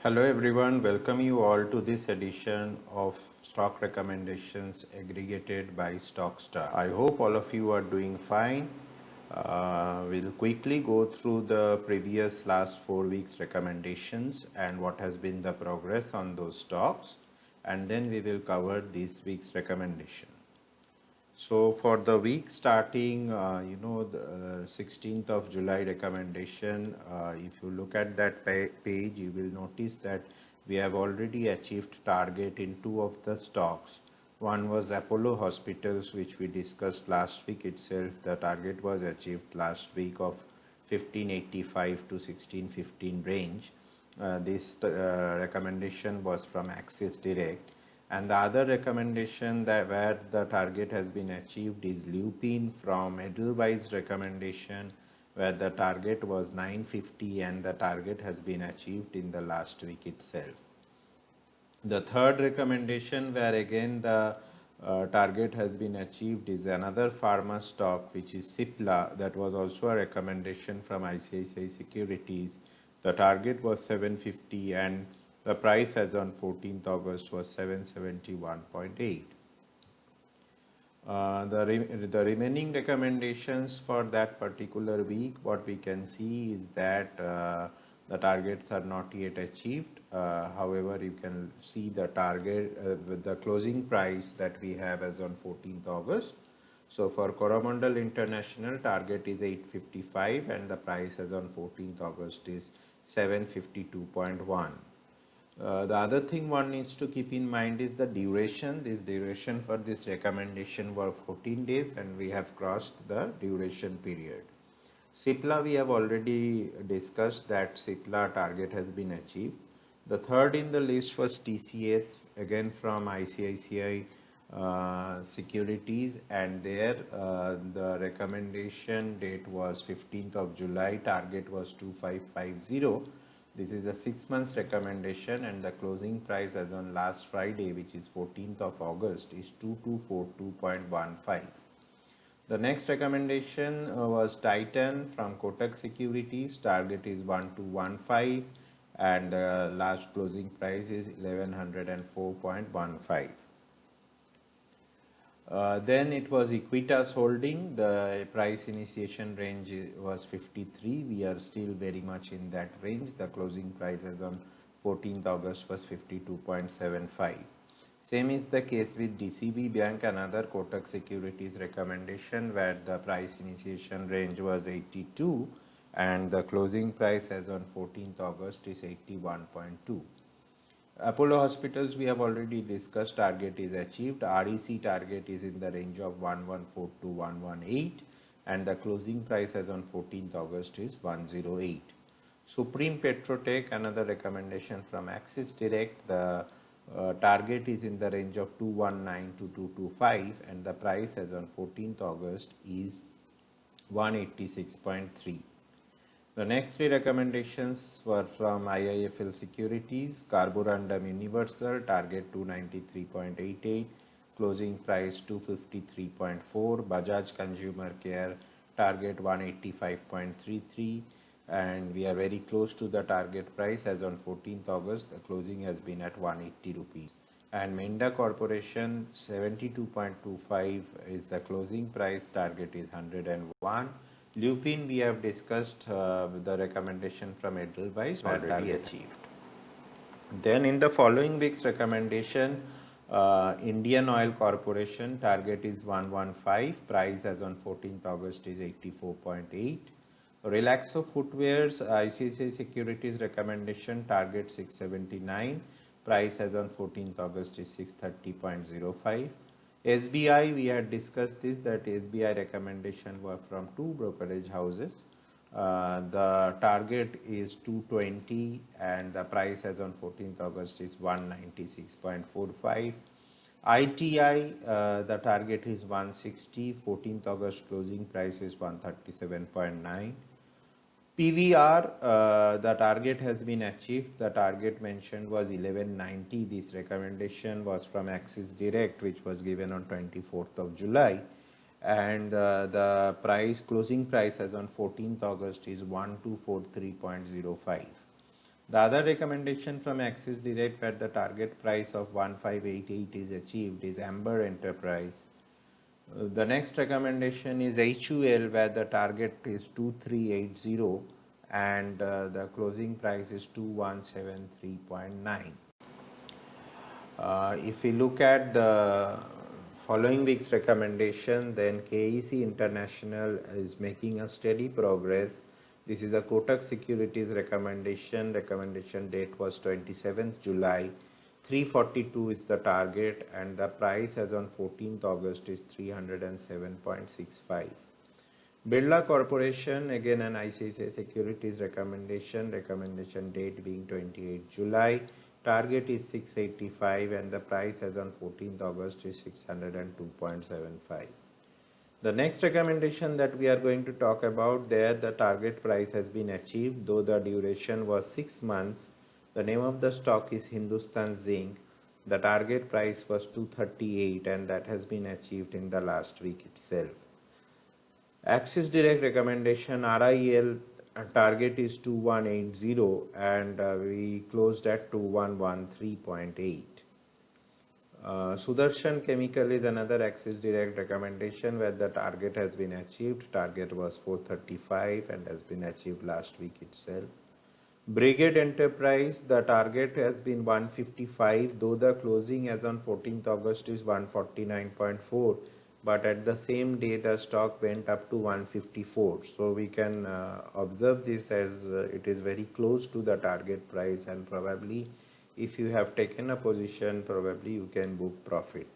Hello everyone, welcome you all to this edition of Stock Recommendations aggregated by Stockstar. I hope all of you are doing fine. We'll quickly go through the previous last 4 weeks recommendations and what has been the progress on those stocks, and then we will cover this week's recommendation. So for the week starting, the 16th of July recommendation, if you look at that page, you will notice that we have already achieved target in two of the stocks. One was Apollo Hospitals, which we discussed last week itself. The target was achieved last week of 1585 to 1615 range. This recommendation was from Axis Direct. And the other recommendation that where the target has been achieved is Lupin from Edelweiss recommendation, where the target was 950 and the target has been achieved in the last week itself. The third recommendation, where again the target has been achieved, is another pharma stock, which is Cipla. That was also a recommendation from ICICI Securities. The target was 750 and the price as on 14th August was 771.8. The remaining recommendations for that particular week, what we can see is that the targets are not yet achieved. However, you can see the target with the closing price that we have as on 14th August. So for Coromandel International, target is 855 and the price as on 14th August is 752.1. The other thing one needs to keep in mind is the duration. This duration for this recommendation were 14 days and we have crossed the duration period. Cipla, we have already discussed that Cipla target has been achieved. The third in the list was TCS, again from ICICI Securities, and there the recommendation date was 15th of July, target was 2550. This is a 6 months recommendation and the closing price as on last Friday, which is 14th of August, is 2242.15. The next recommendation was Titan from Kotak Securities. Target is 1215 and the last closing price is 1104.15. Then it was Equitas Holding. The price initiation range was 53. We are still very much in that range. The closing price as on 14th August was 52.75. Same is the case with DCB Bank, another Kotak Securities recommendation, where the price initiation range was 82 and the closing price as on 14th August is 81.2. Apollo Hospitals, we have already discussed, target is achieved. REC target is in the range of 114 to 118 and the closing price as on 14th August is 108. Supreme Petrotech, another recommendation from Axis Direct, the target is in the range of 219 to 225 and the price as on 14th August is 186.3. The next three recommendations were from IIFL Securities, Carborundum Universal, target 293.88, closing price 253.4, Bajaj Consumer Care, target 185.33, and we are very close to the target price as on 14th August. The closing has been at 180 rupees. And Minda Corporation, 72.25 is the closing price, target is 101. Lupin, we have discussed the recommendation from Edelweiss, already achieved. Then in the following week's recommendation, Indian Oil Corporation, target is 115, price as on 14th August is 84.8. Relaxo Footwears, ICICI Securities recommendation, target 679, price as on 14th August is 630.05. SBI, we had discussed this, that SBI recommendation were from two brokerage houses. The target is 220 and the price as on 14th August is 196.45. ITI, the target is 160, 14th August closing price is 137.9. PVR, the target has been achieved. The target mentioned was 1190. This recommendation was from Axis Direct, which was given on 24th of July. And the price, closing price as on 14th August is 1243.05. The other recommendation from Axis Direct where the target price of 1588 is achieved is Amber Enterprise. The next recommendation is HUL where the target is 2380 and the closing price is 2173.9. If we look at the following week's recommendation, then KEC International is making a steady progress. This is a Kotak Securities recommendation. Recommendation date was 27th July. 342 is the target and the price as on 14th August is 307.65. Birla Corporation, again an ICICI Securities recommendation, recommendation date being 28 July, target is 685 and the price as on 14th August is 602.75. The next recommendation that we are going to talk about, there the target price has been achieved though the duration was 6 months. The name of the stock is Hindustan Zinc. The target price was 238 and that has been achieved in the last week itself. Axis Direct recommendation RIL target is 2180 and we closed at 2113.8. Sudarshan Chemical is another Axis Direct recommendation where the target has been achieved. Target was 435 and has been achieved last week itself. Brigade Enterprise, the target has been 155 though the closing as on 14th August is 149.4. But at the same day the stock went up to 154, so we can observe this as it is very close to the target price and probably if you have taken a position probably you can book profit.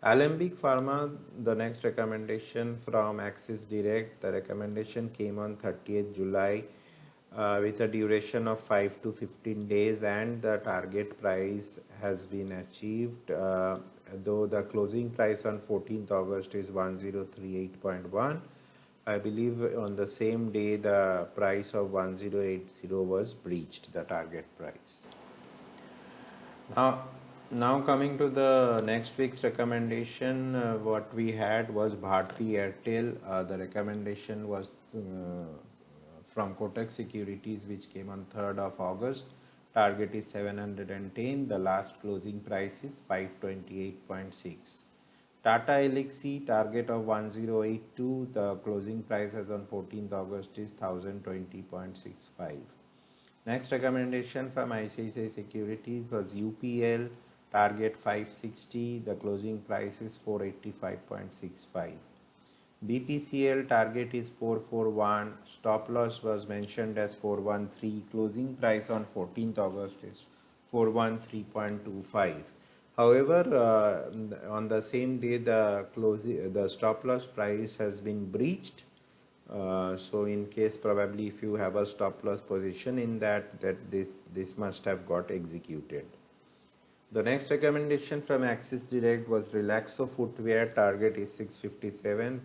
Alembic Pharma, the next recommendation from Axis Direct, the recommendation came on 30th July with a duration of 5 to 15 days and the target price has been achieved though the closing price on 14th August is 1038.1. I believe on the same day the price of 1080 was breached, the target price. Now coming to the next week's recommendation, what we had was Bharti Airtel. The recommendation was from Kotak Securities which came on 3rd of August. Target is 710. The last closing price is 528.6. Tata Elxsi target of 1082. The closing price as on 14th August is 1020.65. Next recommendation from ICICI Securities was UPL target 560. The closing price is 485.65. BPCL target is 441, stop loss was mentioned as 413, closing price on 14th August is 413.25. However, on the same day the stop loss price has been breached. So in case probably if you have a stop loss position in that this must have got executed. The next recommendation from Axis Direct was Relaxo Footwear, target is 657,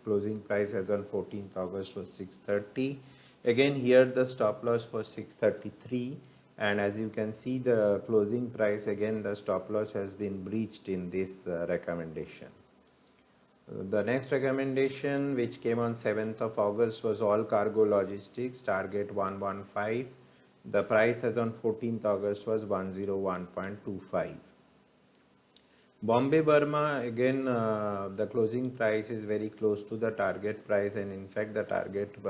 closing price as on 14th August was 630. Again here the stop loss was 633 and as you can see the closing price, again the stop loss has been breached in this recommendation. The next recommendation which came on 7th of August was All Cargo Logistics, target 115. The price as on 14th August was 101.25. Bombay Burma, again the closing price is very close to the target price and in fact the target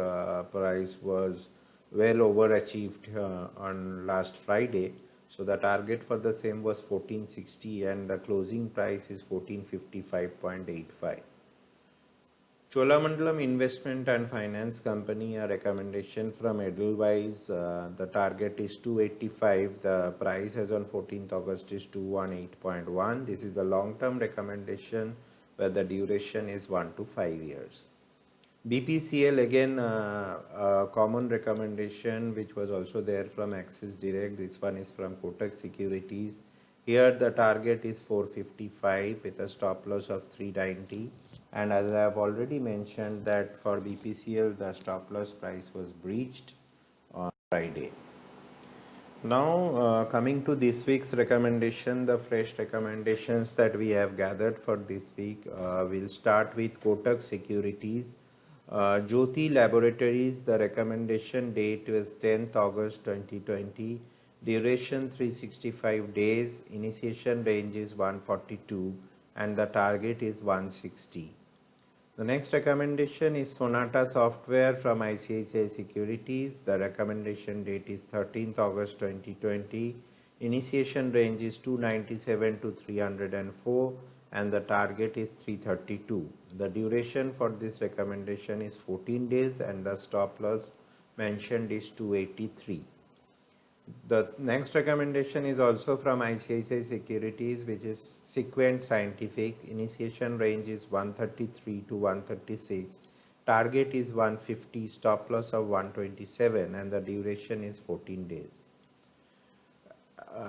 price was well overachieved on last Friday. So the target for the same was 1460 and the closing price is 1455.85. Cholamandalam Investment and Finance Company, a recommendation from Edelweiss, the target is 285, the price as on 14th August is 218.1. This is the long-term recommendation where the duration is 1 to 5 years. BPCL, again a common recommendation which was also there from Axis Direct, this one is from Kotak Securities. Here the target is 455 with a stop loss of 390. And as I have already mentioned that for BPCL the stop loss price was breached on Friday. Now coming to this week's recommendation, the fresh recommendations that we have gathered for this week, we'll start with Kotak Securities. Jyoti Laboratories, the recommendation date was 10th August 2020. Duration 365 days. Initiation range is 142 and the target is 160. The next recommendation is Sonata Software from ICICI Securities. The recommendation date is 13th August 2020. Initiation range is 297 to 304 and the target is 332. The duration for this recommendation is 14 days and the stop loss mentioned is 283. The next recommendation is also from ICICI Securities, which is Sequent Scientific. Initiation range is 133 to 136. Target is 150, stop loss of 127 and the duration is 14 days.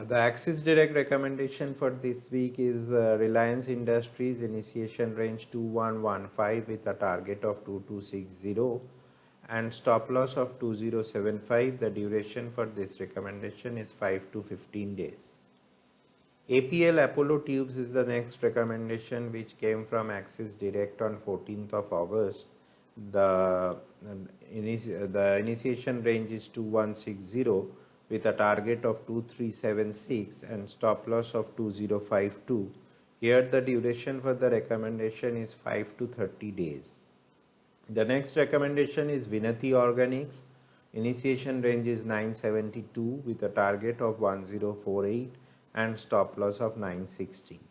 The Axis Direct recommendation for this week is Reliance Industries. Initiation range 2115 with a target of 2260 and stop loss of 2075. The duration for this recommendation is 5 to 15 days. APL Apollo Tubes is the next recommendation, which came from Axis Direct on 14th of August. The initiation range is 2160 with a target of 2376 and stop loss of 2052. Here the duration for the recommendation is 5 to 30 days. The next recommendation is Vinati Organics. Initiation range is 972 with a target of 1048 and stop loss of 960.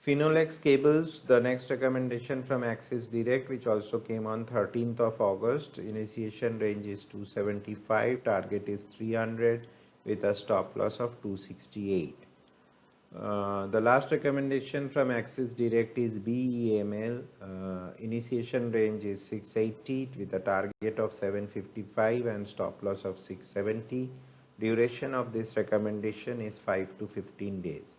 Finolex Cables, the next recommendation from Axis Direct, which also came on 13th of August. Initiation range is 275, target is 300 with a stop loss of 268. The last recommendation from Axis Direct is BEML. Initiation range is 680 with a target of 755 and stop loss of 670. Duration of this recommendation is 5 to 15 days.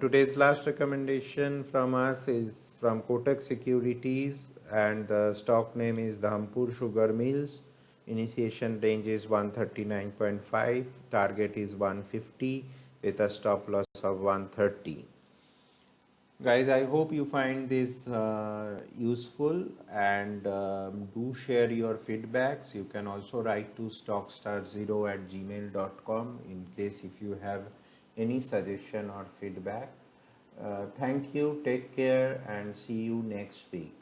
Today's last recommendation from us is from Kotak Securities and the stock name is Dhampur Sugar Mills. Initiation range is 139.5, target is 150 with a stop loss of 130. Guys, I hope you find this useful and do share your feedbacks. You can also write to stockstar0@gmail.com in case if you have any suggestion or feedback. Thank you, take care and see you next week.